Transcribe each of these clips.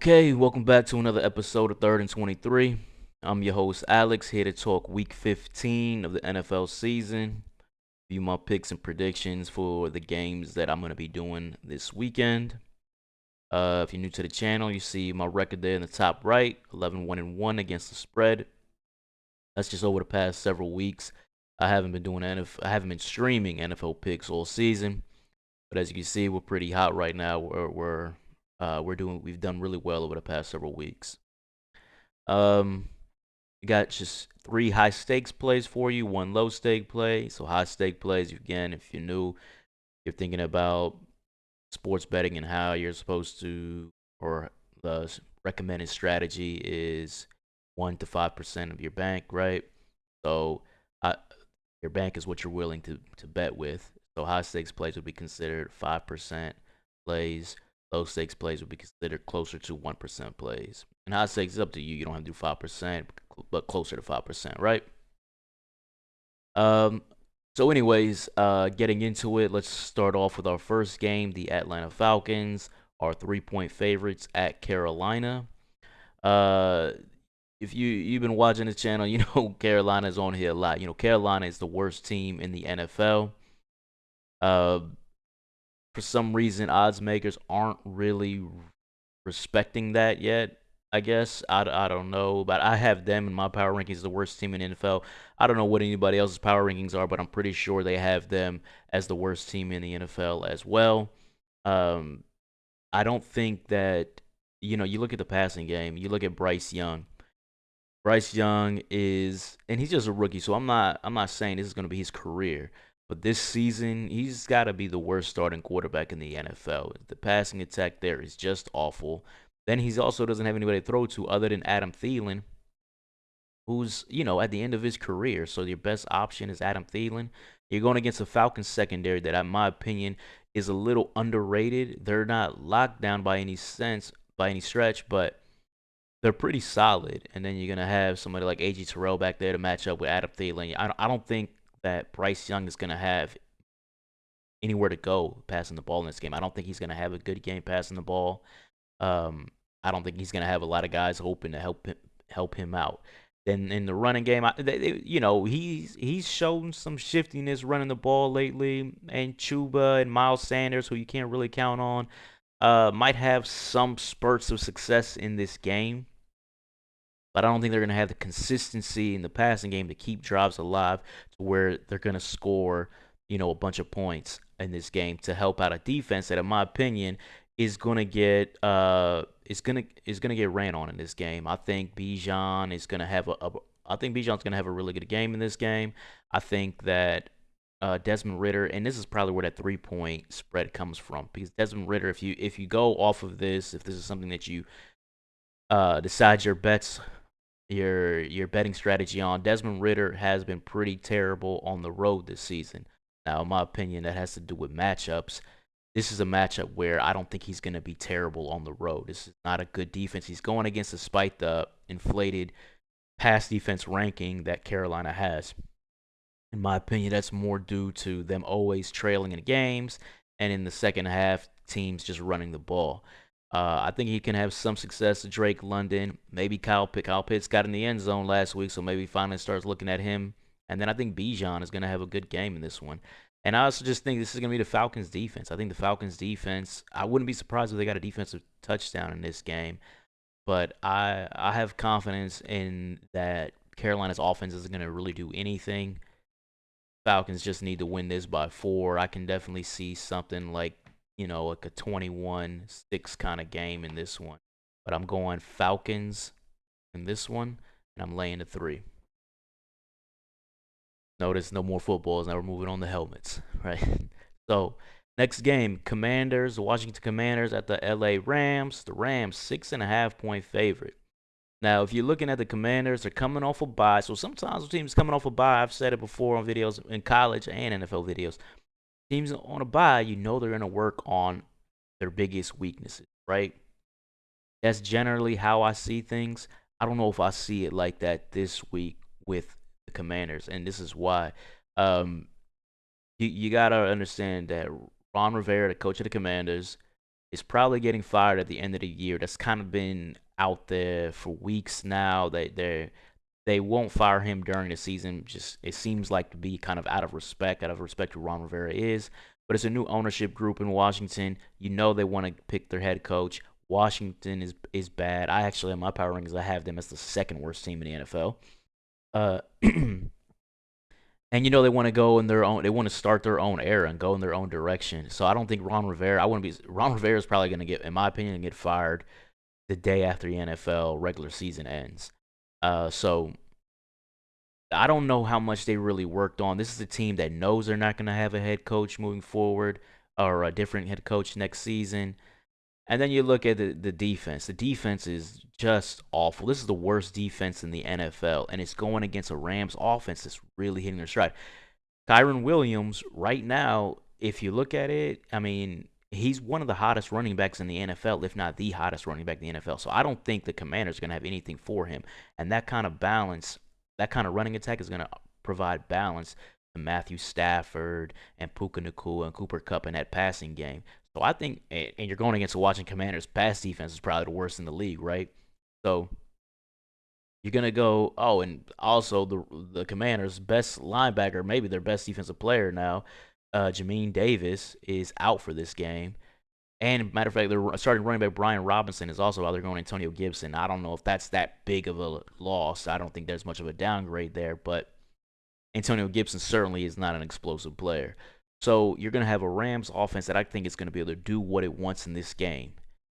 Okay, welcome back to another episode of Third and 23. I'm your host Alex, here to talk Week 15 of the NFL season, view my picks and predictions for the games that I'm going to be doing this weekend. If you're new to the channel, you see my record there in the top right, 11-1-1 against the spread. That's just over the past several weeks. I haven't been streaming NFL picks all season, but as you can see, we're pretty hot right now. We've done really well over the past several weeks. We got just 3 high stakes plays for you, 1 low stake play. So high stake plays, again, if you're new, you're thinking about sports betting and how you're supposed to, or the recommended strategy is 1 to 5% of your bank, right? So your bank is what you're willing to bet with. So high stakes plays would be considered 5% plays. Low stakes plays would be considered closer to 1% plays. And high stakes is up to you. You don't have to do 5%, but closer to 5%, right? Um, so anyways, getting into it, let's start off with our first game. The Atlanta Falcons are 3-point favorites at Carolina. Uh, if you've been watching this channel, you know Carolina's on here a lot. You know, Carolina is the worst team in the NFL. For some reason, odds makers aren't really respecting that yet. I guess I don't know, but I have them in my power rankings as the worst team in the NFL. I don't know what anybody else's power rankings are, but I'm pretty sure they have them as the worst team in the NFL as well. Um, I don't think that you look at the passing game, you look at Bryce Young. Bryce Young is, and he's just a rookie, so I'm not saying this is going to be his career, but this season he's got to be the worst starting quarterback in the NFL. The passing attack there is just awful. Then he also doesn't have anybody to throw to other than Adam Thielen, who's at the end of his career. So your best option is Adam Thielen. You're going against a Falcons secondary that, in my opinion, is a little underrated. They're not locked down by any stretch, but they're pretty solid. And then you're gonna have somebody like A.G. Terrell back there to match up with Adam Thielen. I don't think that Bryce Young is gonna have anywhere to go passing the ball in this game. I don't think he's gonna have a good game passing the ball. I don't think he's gonna have a lot of guys hoping to help him out. Then in the running game, he's shown some shiftiness running the ball lately. And Chuba and Miles Sanders, who you can't really count on, might have some spurts of success in this game, but I don't think they're going to have the consistency in the passing game to keep drives alive to where they're going to score, a bunch of points in this game to help out a defense that, in my opinion, is going to get get ran on in this game. I think Bijan is going to have I think Bijan's going to have a really good game in this game. I think that Desmond Ridder, and this is probably where that 3-point spread comes from, because Desmond Ridder, if you go off of this, if this is something that you decide your betting strategy on, Desmond Ridder has been pretty terrible on the road this season. Now, in my opinion, that has to do with matchups. This is a matchup where I don't think he's going to be terrible on the road. This is not a good defense he's going against, despite the inflated pass defense ranking that Carolina has. In my opinion, that's more due to them always trailing in games, and in the second half, teams just running the ball. I think he can have some success to Drake London. Maybe Kyle Pitts got in the end zone last week, so maybe finally starts looking at him. And then I think Bijan is going to have a good game in this one. And I also just think this is going to be the Falcons' defense. I think the Falcons' defense, I wouldn't be surprised if they got a defensive touchdown in this game. But I have confidence in that Carolina's offense isn't going to really do anything. Falcons just need to win this by 4. I can definitely see something like a 21-6 kind of game in this one. But I'm going Falcons in this one, and I'm laying the 3. Notice no more footballs. Now we're moving on to helmets, right? So next game, Washington Commanders at the LA Rams. The Rams 6.5-point favorite. Now, if you're looking at the Commanders, they're coming off a bye. So sometimes teams coming off a bye, I've said it before on videos in college and NFL videos. Teams on a bye, they're going to work on their biggest weaknesses, right? That's generally how I see things. I don't know if I see it like that this week with the Commanders, and this is why. You got to understand that Ron Rivera, the coach of the Commanders, is probably getting fired at the end of the year. That's kind of been out there for weeks now. They won't fire him during the season. Just it seems like to be kind of out of respect who Ron Rivera is. But it's a new ownership group in Washington. You know they want to pick their head coach. Washington is bad. I actually in my power rankings I have them as the second worst team in the NFL. Uh, and you know they want to go in their own. They want to start their own era and go in their own direction. So I don't think Ron Rivera. I wouldn't be. Ron Rivera is probably going to get, in my opinion, get fired the day after the NFL regular season ends. So I don't know how much they really worked on. This is a team that knows they're not going to have a head coach moving forward or a different head coach next season. And then you look at the defense. The defense is just awful. This is the worst defense in the NFL, and it's going against a Rams offense that's really hitting their stride. Kyron Williams, right now, if you look at it, I mean, he's one of the hottest running backs in the NFL, if not the hottest running back in the NFL. So I don't think the Commanders are going to have anything for him. And that kind of balance, that kind of running attack is going to provide balance to Matthew Stafford and Puka Nacua and Cooper Kupp in that passing game. So I think, and you're going against a Washington Commanders pass defense is probably the worst in the league, right? So you're gonna go. Oh, and also the Commanders' best linebacker, maybe their best defensive player now, Jamin Davis is out for this game. And matter of fact, they're starting running back Brian Robinson is also out. They're going Antonio Gibson. I don't know if that's that big of a loss. I don't think there's much of a downgrade there, but Antonio Gibson certainly is not an explosive player. So you're going to have a Rams offense that I think is going to be able to do what it wants in this game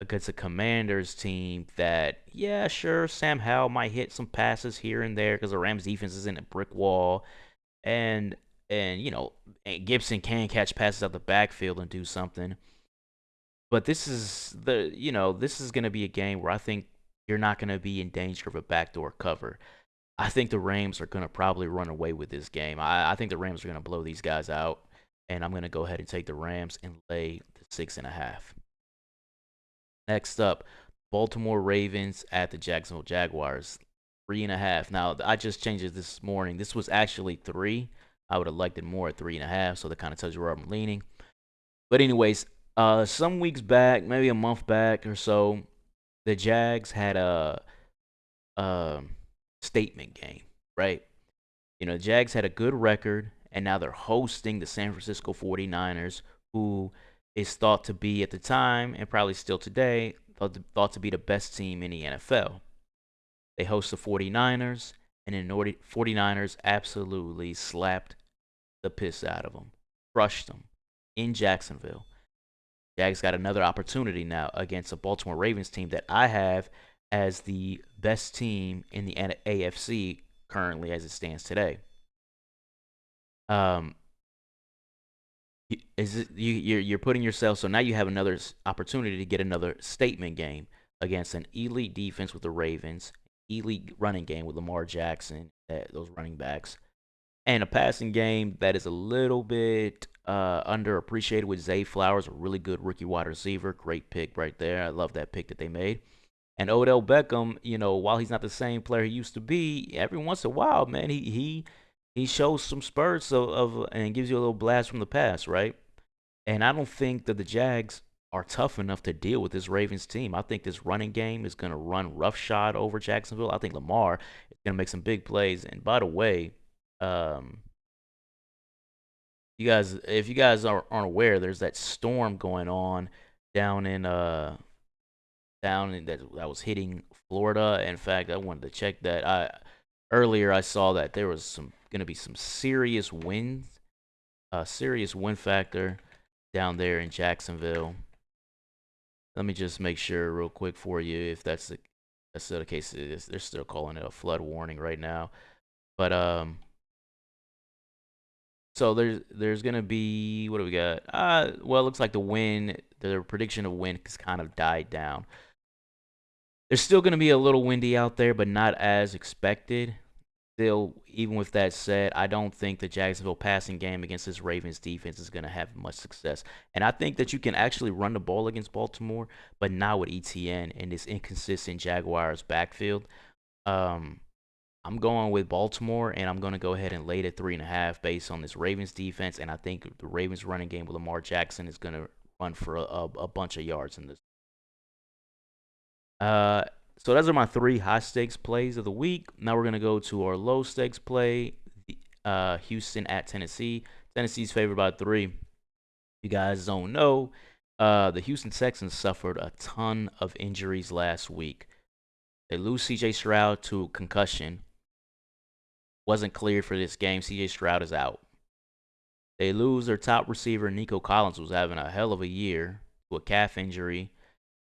against a Commanders team that, yeah, sure, Sam Howell might hit some passes here and there because the Rams defense is in a brick wall, and Gibson can catch passes out the backfield and do something. But this is going to be a game where I think you're not going to be in danger of a backdoor cover. I think the Rams are going to probably run away with this game. I think the Rams are going to blow these guys out, and I'm going to go ahead and take the Rams and lay the 6.5. Next up, Baltimore Ravens at the Jacksonville Jaguars, 3.5. Now I just changed it this morning. This was actually 3. I would have liked it more at 3.5, so that kind of tells you where I'm leaning. But anyways, some weeks back, maybe a month back or so, the Jags had a statement game, right? The Jags had a good record, and now they're hosting the San Francisco 49ers, who is thought to be at the time, and probably still today, thought to be the best team in the NFL. They host the 49ers, and the 49ers absolutely slapped the piss out of them, crushed them in Jacksonville. Jags got another opportunity now against a Baltimore Ravens team that I have as the best team in the AFC currently as it stands today. You're putting yourself, so now you have another opportunity to get another statement game against an elite defense with the Ravens, elite running game with Lamar Jackson, those running backs, and a passing game that is a little bit underappreciated with Zay Flowers, a really good rookie wide receiver. Great pick right there. I love that pick that they made. And Odell Beckham, while he's not the same player he used to be, every once in a while, man, he shows some spurts of and gives you a little blast from the past, right? And I don't think that the Jags are tough enough to deal with this Ravens team. I think this running game is going to run roughshod over Jacksonville. I think Lamar is going to make some big plays. And by the way, if you guys aren't aware, there's that storm going on down in that was hitting Florida. In fact, I wanted to check that. Earlier I saw that there was going to be some serious wind factor down there in Jacksonville. Let me just make sure real quick for you if that's still the case. They're still calling it a flood warning right now, but so there's gonna be, what do we got? Well, it looks like the prediction of wind has kind of died down. There's still gonna be a little windy out there, but not as expected. Still, even with that said, I don't think the Jacksonville passing game against this Ravens defense is going to have much success. And I think that you can actually run the ball against Baltimore, but not with ETN and this inconsistent Jaguars backfield. I'm going with Baltimore, and I'm going to go ahead and lay the 3.5 based on this Ravens defense. And I think the Ravens running game with Lamar Jackson is going to run for a bunch of yards in this. Uh, so those are my 3 high stakes plays of the week. Now we're gonna go to our low stakes play. Houston at Tennessee. Tennessee's favored by 3. You guys don't know, the Houston Texans suffered a ton of injuries last week. They lose C.J. Stroud to concussion. Wasn't cleared for this game. C.J. Stroud is out. They lose their top receiver, Nico Collins, who's having a hell of a year, to a calf injury.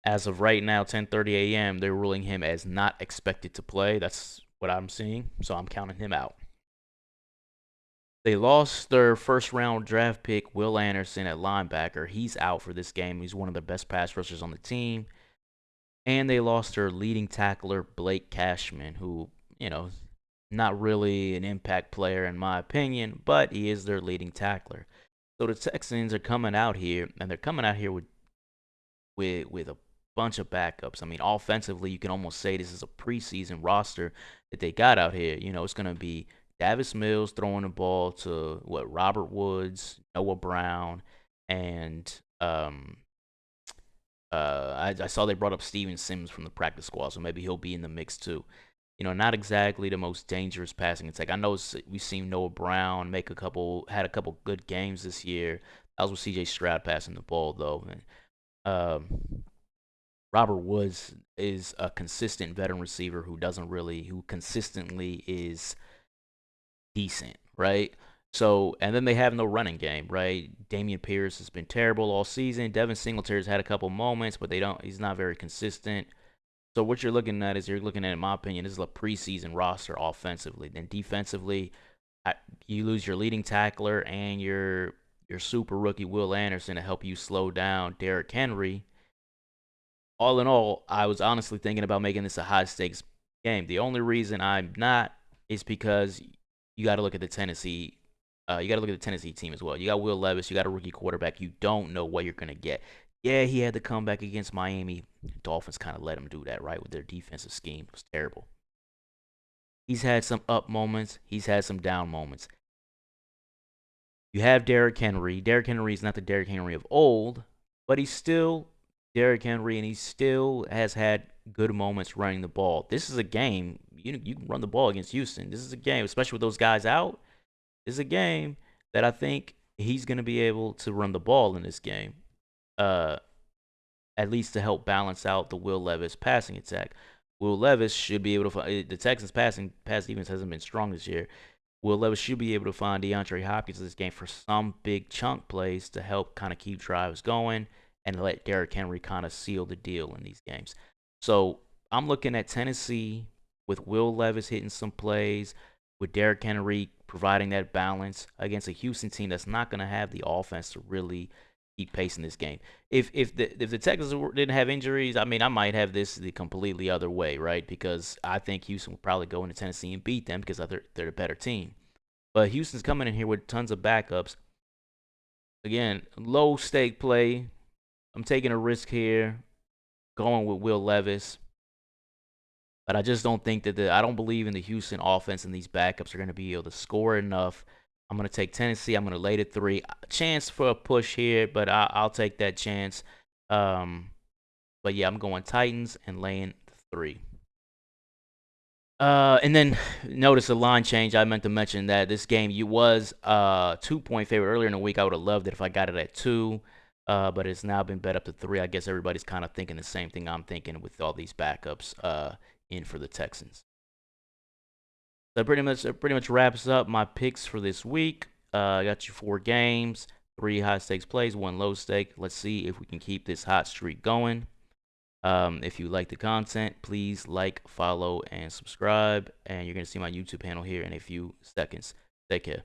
As of right now, 10:30 a.m., they're ruling him as not expected to play. That's what I'm seeing, so I'm counting him out. They lost their first-round draft pick, Will Anderson, at linebacker. He's out for this game. He's one of the best pass rushers on the team. And they lost their leading tackler, Blake Cashman, who, not really an impact player in my opinion, but he is their leading tackler. So the Texans are coming out here, and they're coming out here with a bunch of backups. I mean, offensively, you can almost say this is a preseason roster that they got out here. It's going to be Davis Mills throwing the ball to Robert Woods, Noah Brown, and I saw they brought up Steven Sims from the practice squad, so maybe he'll be in the mix too. Not exactly the most dangerous passing attack. I know we've seen Noah Brown had a couple good games this year. That was with C.J. Stroud passing the ball though. And, Robert Woods is a consistent veteran receiver who consistently is decent, right? So, and then they have no running game, right? Damian Pierce has been terrible all season. Devin Singletary's had a couple moments, but he's not very consistent. So what you're looking at, in my opinion, this is a preseason roster offensively. Then defensively, you lose your leading tackler and your super rookie Will Anderson to help you slow down Derrick Henry. All in all, I was honestly thinking about making this a high stakes game. The only reason I'm not is because you got to look at the Tennessee. You got to look at the Tennessee team as well. You got Will Levis. You got a rookie quarterback. You don't know what you're gonna get. Yeah, he had to come back against Miami. Dolphins kind of let him do that, right? With their defensive scheme, it was terrible. He's had some up moments. He's had some down moments. You have Derrick Henry. Derrick Henry is not the Derrick Henry of old, but he's still Derrick Henry, and he still has had good moments running the ball. This is a game. You can run the ball against Houston. This is a game, especially with those guys out. This is a game that I think he's going to be able to run the ball in this game. At least to help balance out the Will Levis passing attack. Will Levis should be able to find the Texans pass defense hasn't been strong this year. Will Levis should be able to find DeAndre Hopkins in this game for some big chunk plays to help kind of keep drives going and let Derrick Henry kind of seal the deal in these games. So I'm looking at Tennessee with Will Levis hitting some plays, with Derrick Henry providing that balance against a Houston team that's not going to have the offense to really keep pace in this game. If the Texans didn't have injuries, I mean, I might have this the completely other way, right? Because I think Houston will probably go into Tennessee and beat them because they're a better team. But Houston's coming in here with tons of backups. Again, low stake play. I'm taking a risk here, going with Will Levis. But I just don't think I don't believe in the Houston offense, and these backups are going to be able to score enough. I'm going to take Tennessee. I'm going to lay the 3. Chance for a push here, but I'll take that chance. But yeah, I'm going Titans and laying 3. And then notice the line change. I meant to mention that this game was 2-point favorite earlier in the week. I would have loved it if I got it at 2. But it's now been bet up to 3. I guess everybody's kind of thinking the same thing I'm thinking with all these backups in for the Texans. That pretty much wraps up my picks for this week. I got you 4 games, 3 high stakes plays, 1 low stake. Let's see if we can keep this hot streak going. If you like the content, please like, follow, and subscribe. And you're going to see my YouTube handle here in a few seconds. Take care.